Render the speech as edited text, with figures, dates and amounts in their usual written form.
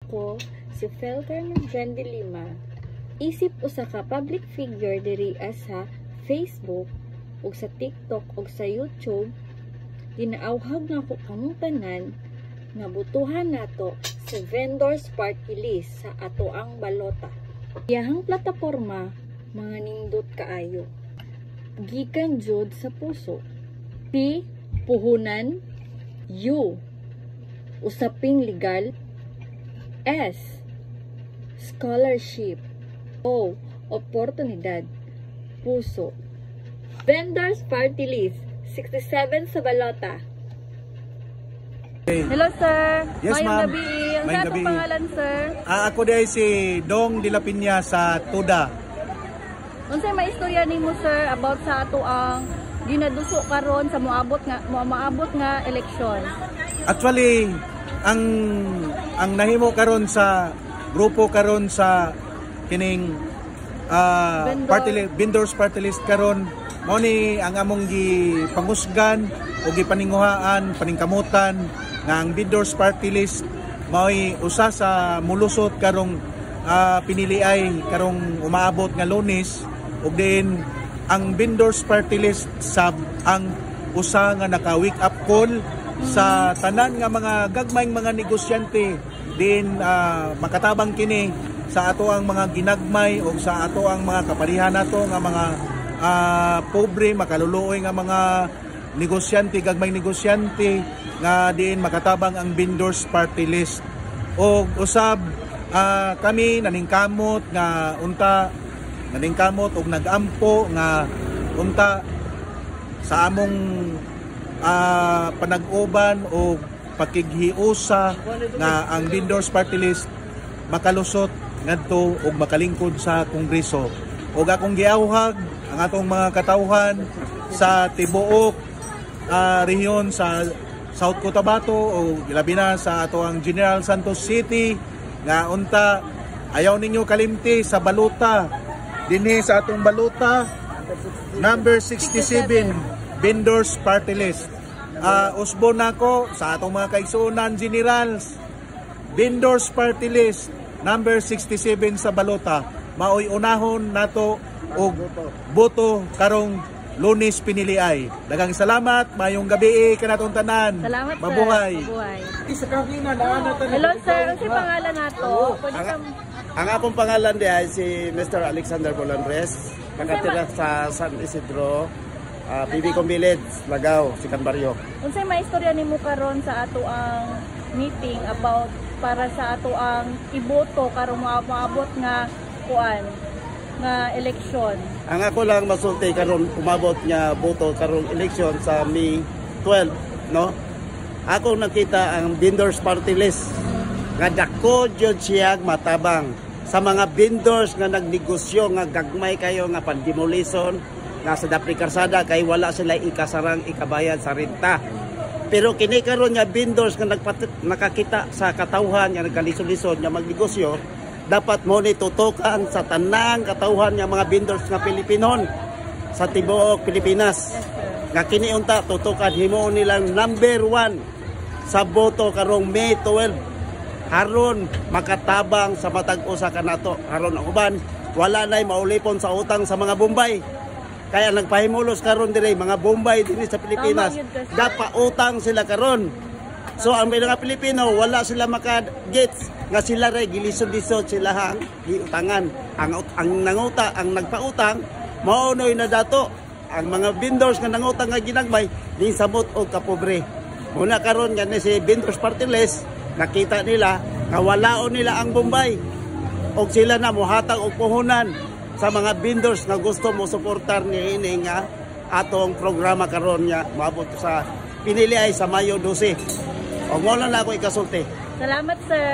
Ako, si Felter Jan de Lima. Isip usa ka public figure diri sa Facebook ug sa TikTok ug sa YouTube. Ginaawhag na ko kamong tanan nga butuhan nato sa vendors party list sa atoang balota. Iyahang plataporma mga nindot kaayo. Gikan jud sa puso. P. Puhunan. U. Usaping legal. S. Scholarship. O. Oportunidad. Puso. Vendors Party List 67 sa balota. Hello sir. Yes ma'am. Gabi. Ang sa atong pangalan sir? Ako day si Dong de la Piña sa Tuda. Unsay maistorya nimo sir about sa ato ang ginaduso karon sa moabot nga eleksyon? Actually, ang nahimo karon sa grupo karon sa kining vendors party list karon mao ni ang among gipangusgan o gipaninguhaan paningkamutan nga ang vendors party list mao'y usa sa mulusot karong piniliay karong umaabot nga Lunes ug din ang vendors party list sab ang usa nga naka wake up call sa tanan nga mga gagmayng mga negosyante din makatabang kini sa ato ang mga ginagmay o sa ato ang mga kaparihan nato nga mga pobre makaluluoy nga mga negosyante gagmayng negosyante nga diin makatabang ang vendors party list o usab kami naningkamot nga unta naningkamot og nagampo nga unta sa among panag-uban o pakighiusa nga ang vendors party list makalusot ngadto og makalingkod sa Kongreso. Og akong giawhag ang atong mga katawhan sa tibuok rehiyon sa South Cotabato o labi na sa ato ang General Santos City nga unta ayaw ninyo kalimti sa baluta dinhi sa atong baluta number 67 vendors party list. Usbo nako sa atong mga kaigsuonan generals vendors party list number 67 sa balota maoy unahon nato og boto karong Lunes piniliay. Daghang salamat, mayong gabi kanatong tanan. Salamat mabuhay. Sir. Mabuhay. Hello sir, ang pangalan nato? Ang akong pangalan di ay si Mr. Alexander Bolandres, nakatira sa San Isidro, Bibicom Village, Lagaw, Sikan Barrio. Unsay maistorya nimo karon sa ato ang meeting about para sa ato ang iboto karong maabot nga kuan nga eleksyon? Ang ako lang masulti karon umabot nga boto karong eleksyon sa May 12, no? Ako nakita ang vendors party list nga dako jud siya matabang sa mga vendors nga nagnegosyo nga gagmay kayo nga pandemolition nga sa dapli karsada kay wala sila ikasarang ikabayad sa renta. Pero kini karon nga vendors nga nakakita sa katawhan nga nagkalisod-lisod nga magnegosyo dapat mo ni tutukan sa tanang katawhan nga mga vendors nga Pilipinon sa tibuok Pilipinas. Nga kini unta tutukan himo nilang number 1 sa boto karong May 12. Haron makatabang sa matag-usa kanato. Haron ang uban wala nay maulipon sa utang sa mga Bombay. Kaya nagpahimulos karon dire mga Bombay dinhi sa Pilipinas. Dapa utang sila karon. So ang mga Pilipino wala sila maka-gets nga sila ray gilisod-lisod sila hang giutangan. Ang nanguta, ang nagpautang maunoy na dato. Ang mga vendors nga nangutang nga ginagmay din samot og kapobre. Muna karon nga si vendors party list nakita nila nga walaon nila ang Bombay. Og sila na mohatag og puhunan sa mga vendors nga gusto mo suportar niini nga atong programa karon nga maabot sa pinili ay sa Mayo 12. O mo lang ako ikasulti. Salamat sir.